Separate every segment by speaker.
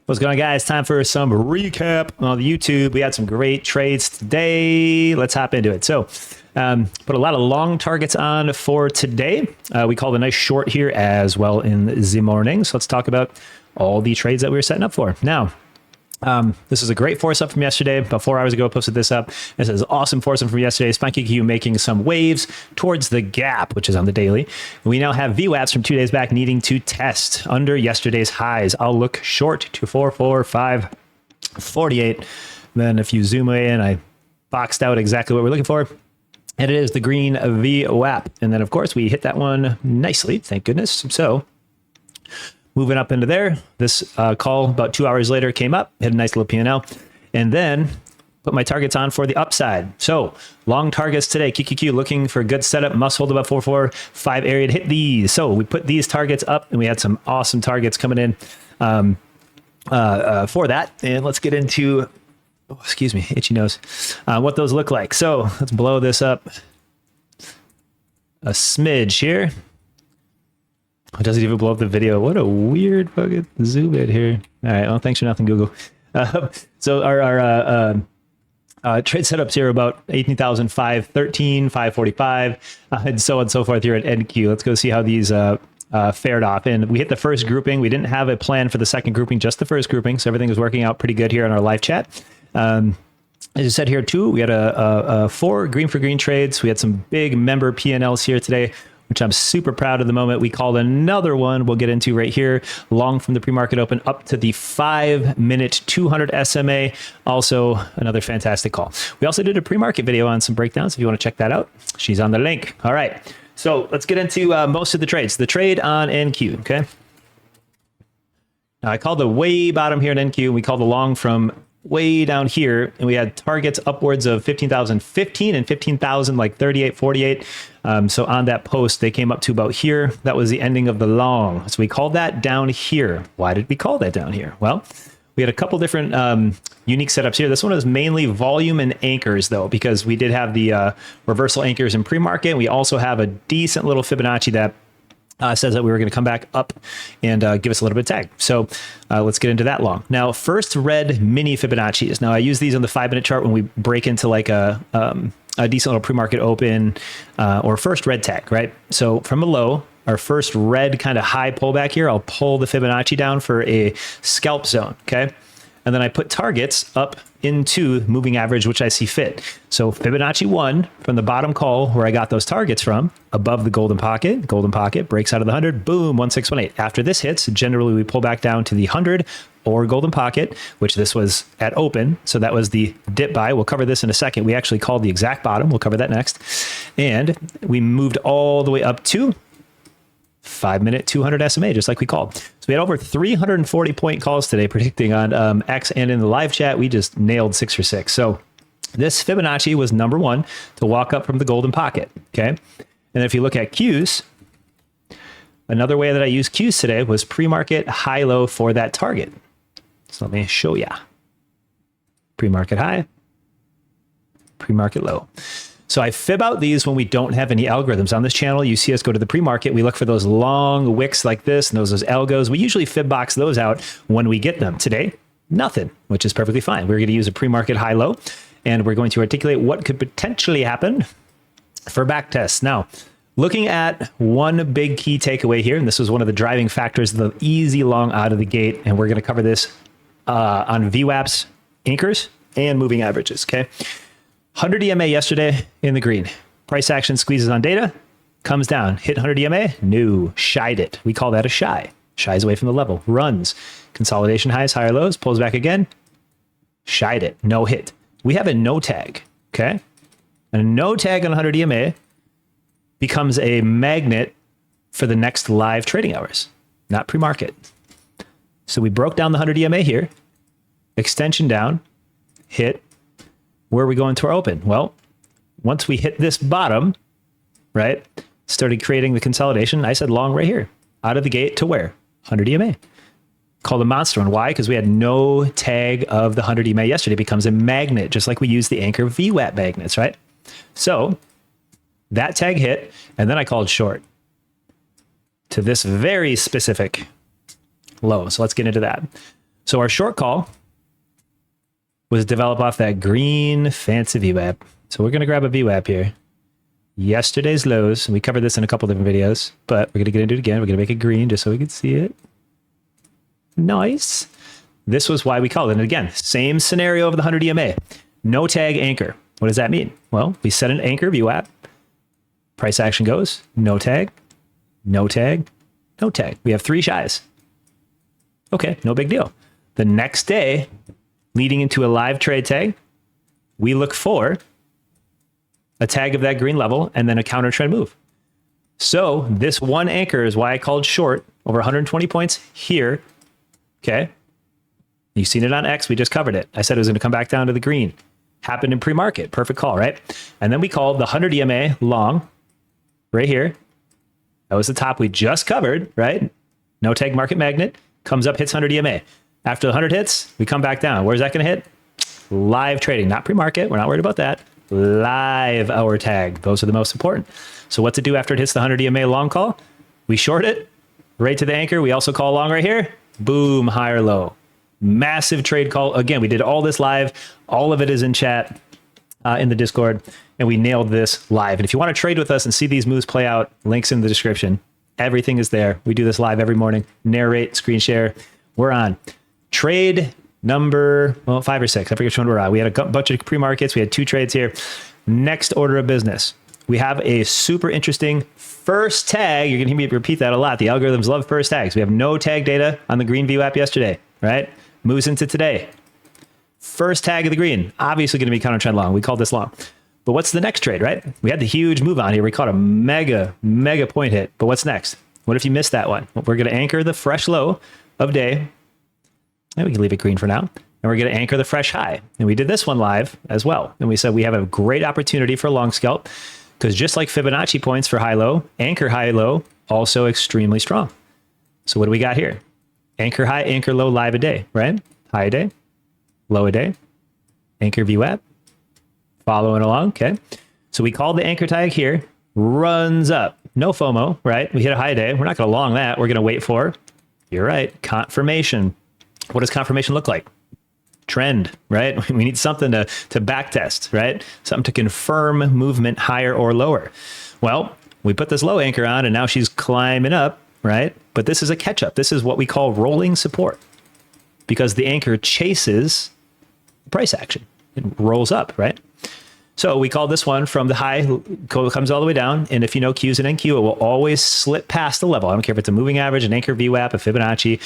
Speaker 1: What's going on, guys? Time for some recap on the YouTube. We had some great trades today. Let's hop into it. So put a lot of long targets on for today. We called a nice short here as well in the morning. So let's talk about all the trades that we were setting up for. Now, this is a great force up from yesterday. About 4 hours ago, I posted this up. This is awesome force up from yesterday. Spunky Q making some waves towards the gap, which is on the daily. We now have VWAPs from 2 days back needing to test under yesterday's highs. I'll look short to 445.48. Then if you zoom in, I boxed out exactly what we're looking for. And it is the green VWAP. And then, of course, we hit that one nicely. Thank goodness. So moving up into there, this call about 2 hours later came up, hit a nice little P&L, and then put my targets on for the upside. So long targets today, QQQ looking for a good setup, must hold about 445 area to hit these. So we put these targets up, and we had some awesome targets coming in for that. And let's get into, oh, excuse me, itchy nose, what those look like. So let's blow this up a smidge here. It doesn't even blow up the video. What a weird fucking zoom in here. All right. Well, thanks for nothing, Google. So our trade setups here are about 18,513, 545, and so on and so forth here at NQ. Let's go see how these fared off. And we hit the first grouping. We didn't have a plan for the second grouping, just the first grouping. So everything was working out pretty good here in our live chat. As I said here too, we had a 4 green for green trades. We had some big member P&Ls here today, which I'm super proud of the moment. We called another one we'll get into right here, long from the pre-market open up to the 5-minute 200 SMA. Also, another fantastic call. We also did a pre-market video on some breakdowns. If you want to check that out, she's on the link. All right, so let's get into most of the trades. The trade on NQ, okay? Now, I called the way bottom here at NQ. We called the long from way down here, and we had targets upwards of 15,015 and 15,000, like 38, 48. So on that post, they came up to about here. That was the ending of the long. So we called that down here. Why did we call that down here? Well, we had a couple different unique setups here. This one is mainly volume and anchors, though, because we did have the reversal anchors in pre-market. We also have a decent little Fibonacci that says that we were going to come back up and give us a little bit of tag. So let's get into that long. Now, first red mini Fibonacci's. Now, I use these on the 5-minute chart when we break into like a decent little pre-market open or first red tag, right? So from a low, our first red kind of high pullback here, I'll pull the Fibonacci down for a scalp zone, okay? And then I put targets up into moving average, which I see fit. So Fibonacci 1 from the bottom call where I got those targets from, above the golden pocket breaks out of the 100, boom, 1618. After this hits, generally we pull back down to the 100 or golden pocket, which this was at open. So that was the dip buy. We'll cover this in a second. We actually called the exact bottom. We'll cover that next. And we moved all the way up to 5-minute 200 SMA, just like we called. So we had over 340 point calls today predicting on X, and in the live chat, we just nailed 6 for 6. So this Fibonacci was number 1 to walk up from the golden pocket, okay? And if you look at Qs, another way that I used Qs today was pre-market high-low for that target. So let me show ya. Pre-market high, pre-market low. So I fib out these when we don't have any algorithms. On this channel, you see us go to the pre-market. We look for those long wicks like this and those algos. We usually fib box those out when we get them. Today, nothing, which is perfectly fine. We're going to use a pre-market high-low, and we're going to articulate what could potentially happen for back tests. Now, looking at one big key takeaway here, and this was one of the driving factors of the easy long out of the gate, and we're going to cover this on VWAPs, anchors, and moving averages, okay? 100 EMA yesterday in the green. Price action squeezes on data, comes down. Hit 100 EMA? No, shied it. We call that a shy. Shies away from the level. Runs. Consolidation highs, higher lows, pulls back again. Shied it. No hit. We have a no tag, okay? And a no tag on 100 EMA becomes a magnet for the next live trading hours, not pre-market. So we broke down the 100 EMA here. Extension down. Hit. Where are we going to our open? Well, once we hit this bottom, right, started creating the consolidation, I said long right here, out of the gate to where? 100 EMA. Called a monster one. Why? Because we had no tag of the 100 EMA yesterday. It becomes a magnet, just like we use the anchor VWAP magnets, right? So that tag hit, and then I called short to this very specific low. So let's get into that. So our short call was developed off that green fancy VWAP. So we're going to grab a VWAP here. Yesterday's lows, and we covered this in a couple different videos, but we're going to get into it again. We're going to make it green just so we can see it. Nice. This was why we called it. And again, same scenario of the 100 EMA. No tag anchor. What does that mean? Well, we set an anchor VWAP. Price action goes, no tag, no tag, no tag. We have 3 shies. Okay, no big deal. The next day, leading into a live trade tag, we look for a tag of that green level and then a counter trend move. So this one anchor is why I called short over 120 points here. Okay. You've seen it on X. We just covered it. I said it was going to come back down to the green. Happened in pre-market. Perfect call, right? And then we called the 100 EMA long right here. That was the top we just covered, right? No tag market magnet. Comes up, hits 100 EMA. After the 100 hits, we come back down. Where's that going to hit? Live trading, not pre-market. We're not worried about that. Live hour tag. Those are the most important. So what to do after it hits the 100 EMA long call? We short it right to the anchor. We also call long right here. Boom, high or low. Massive trade call. Again, we did all this live. All of it is in chat in the Discord, and we nailed this live. And if you want to trade with us and see these moves play out, links in the description. Everything is there. We do this live every morning. Narrate, screen share. We're on. Trade number, 5 or 6. I forget which one we're on. We had a bunch of pre-markets. We had 2 trades here. Next order of business. We have a super interesting first tag. You're going to hear me repeat that a lot. The algorithms love first tags. We have no tag data on the green VWAP yesterday, right? Moves into today. First tag of the green. Obviously going to be counter trend long. We called this long. But what's the next trade, right? We had the huge move on here. We caught a mega point hit. But what's next? What if you missed that one? Well, we're going to anchor the fresh low of day. And we can leave it green for now. And we're going to anchor the fresh high. And we did this one live as well. And we said we have a great opportunity for a long scalp because just like Fibonacci points for high-low, anchor high-low, also extremely strong. So what do we got here? Anchor high, anchor low, live a day, right? High a day, low a day, anchor VWAP, following along, okay? So we called the anchor tag here, runs up, no FOMO, right? We hit a high day. We're not going to long that. We're going to wait for, you're right, confirmation. What does confirmation look like? Trend, right? We need something to back test, right? Something to confirm movement higher or lower. Well, we put this low anchor on and now she's climbing up, right? But this is a catch up. This is what we call rolling support because the anchor chases price action. It rolls up, right? So we call this one from the high, comes all the way down. And if you know Qs and NQ, it will always slip past the level. I don't care if it's a moving average, an anchor VWAP, a Fibonacci.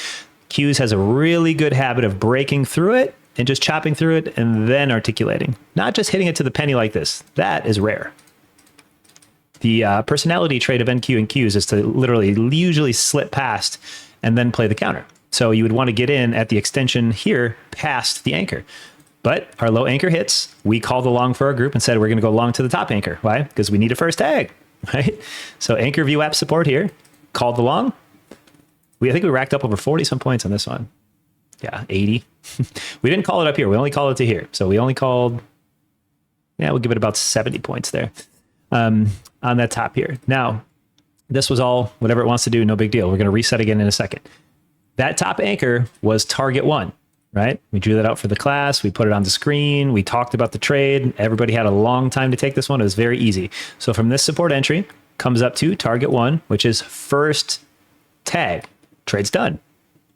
Speaker 1: Qs has a really good habit of breaking through it and just chopping through it and then articulating, not just hitting it to the penny like this. That is rare. The personality trait of NQ and Qs is to literally usually slip past and then play the counter. So you would want to get in at the extension here past the anchor. But our low anchor hits, we called the long for our group and said we're going to go long to the top anchor. Why? Because we need a first tag, right? So anchor VWAP support here, called the long. I think we racked up over 40 some points on this one. Yeah, 80. We didn't call it up here. We only called it to here. So we only called, we'll give it about 70 points there on that top here. Now, this was all whatever it wants to do. No big deal. We're going to reset again in a second. That top anchor was target 1, right? We drew that out for the class. We put it on the screen. We talked about the trade. Everybody had a long time to take this one. It was very easy. So from this support entry comes up to target 1, which is first tag. Trade's done.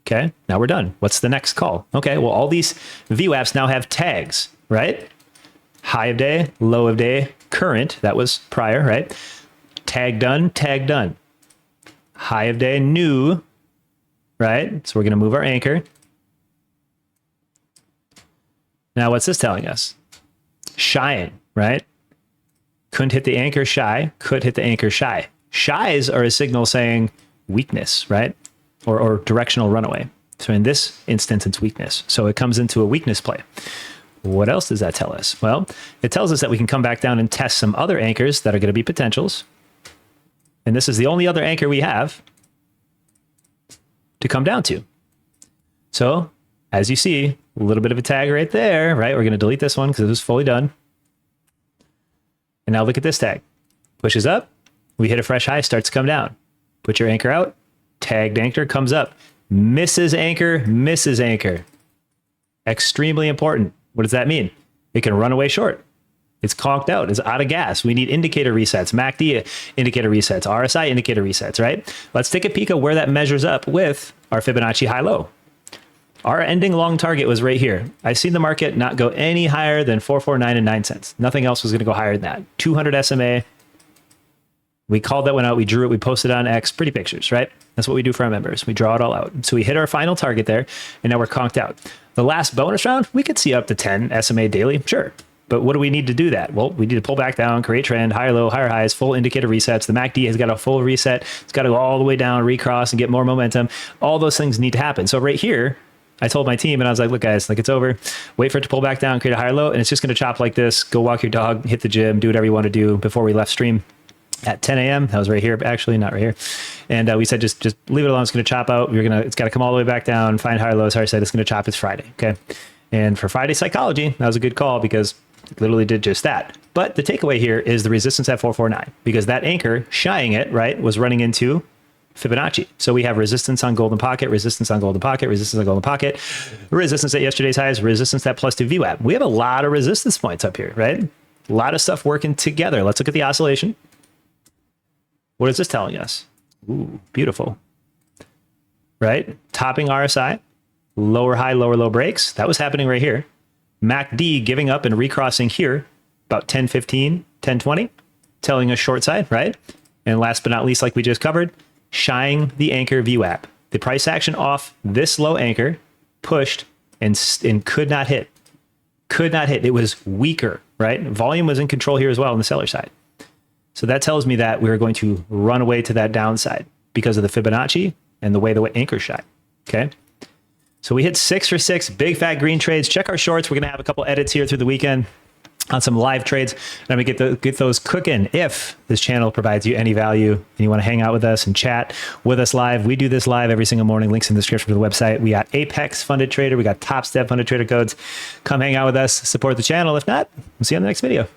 Speaker 1: Okay, now we're done. What's the next call? Okay, well, all these VWAPs now have tags, right? High of day, low of day, current. That was prior, right? Tag done, tag done. High of day, new, right? So we're going to move our anchor. Now, what's this telling us? Shying, right? Couldn't hit the anchor shy, could hit the anchor shy. Shies are a signal saying weakness, right? Or directional runaway. So in this instance, it's weakness. So it comes into a weakness play. What else does that tell us? Well, it tells us that we can come back down and test some other anchors that are going to be potentials. And this is the only other anchor we have to come down to. So as you see, a little bit of a tag right there, right? We're going to delete this one because it was fully done. And now look at this tag. Pushes up. We hit a fresh high, starts to come down. Put your anchor out. Tagged anchor comes up. Misses anchor, misses anchor. Extremely important. What does that mean? It can run away short. It's conked out. It's out of gas. We need indicator resets, MACD indicator resets, RSI indicator resets, right? Let's take a peek at where that measures up with our Fibonacci high-low. Our ending long target was right here. I've seen the market not go any higher than 449 and 9 cents. Nothing else was going to go higher than that. 200 SMA. We called that one out. We drew it. We posted it on X. Pretty pictures, right? That's what we do for our members. We draw it all out. So we hit our final target there, and now we're conked out. The last bonus round, we could see up to 10 SMA daily. Sure. But what do we need to do that? Well, we need to pull back down, create trend, higher low, higher highs, full indicator resets. The MACD has got a full reset. It's got to go all the way down, recross, and get more momentum. All those things need to happen. So right here, I told my team, and I was like, look, guys, like it's over. Wait for it to pull back down, create a higher low, and it's just going to chop like this. Go walk your dog, hit the gym, do whatever you want to do before we left stream at 10 a.m. That was right here, actually, not right here. And we said, just leave it alone. It's going to chop out. It's got to come all the way back down, find higher lows. Harry said it's going to chop. It's Friday. Okay. And for Friday psychology, that was a good call because it literally did just that. But the takeaway here is the resistance at 449, because that anchor shying it, right, was running into Fibonacci. So we have resistance on golden pocket, resistance on golden pocket, resistance on golden pocket, resistance at yesterday's highs, resistance at +2 VWAP. We have a lot of resistance points up here, right? A lot of stuff working together. Let's look at the oscillation. What is this telling us? Ooh, beautiful. Right? Topping RSI, lower high, lower low breaks. That was happening right here. MACD giving up and recrossing here, about 1015, 1020, telling us short side, right? And last but not least, like we just covered, shying the anchor VWAP. The price action off this low anchor pushed and could not hit. Could not hit. It was weaker, right? Volume was in control here as well on the seller side. So that tells me that we're going to run away to that downside because of the Fibonacci and the way the anchor shy. Okay. So we hit 6 for 6 big fat green trades. Check our shorts. We're going to have a couple edits here through the weekend on some live trades. And we get those cooking. If this channel provides you any value and you want to hang out with us and chat with us live, we do this live every single morning. Links in the description for the website. We got Apex Funded Trader. We got Top Step Funded Trader codes. Come hang out with us. Support the channel. If not, we'll see you on the next video.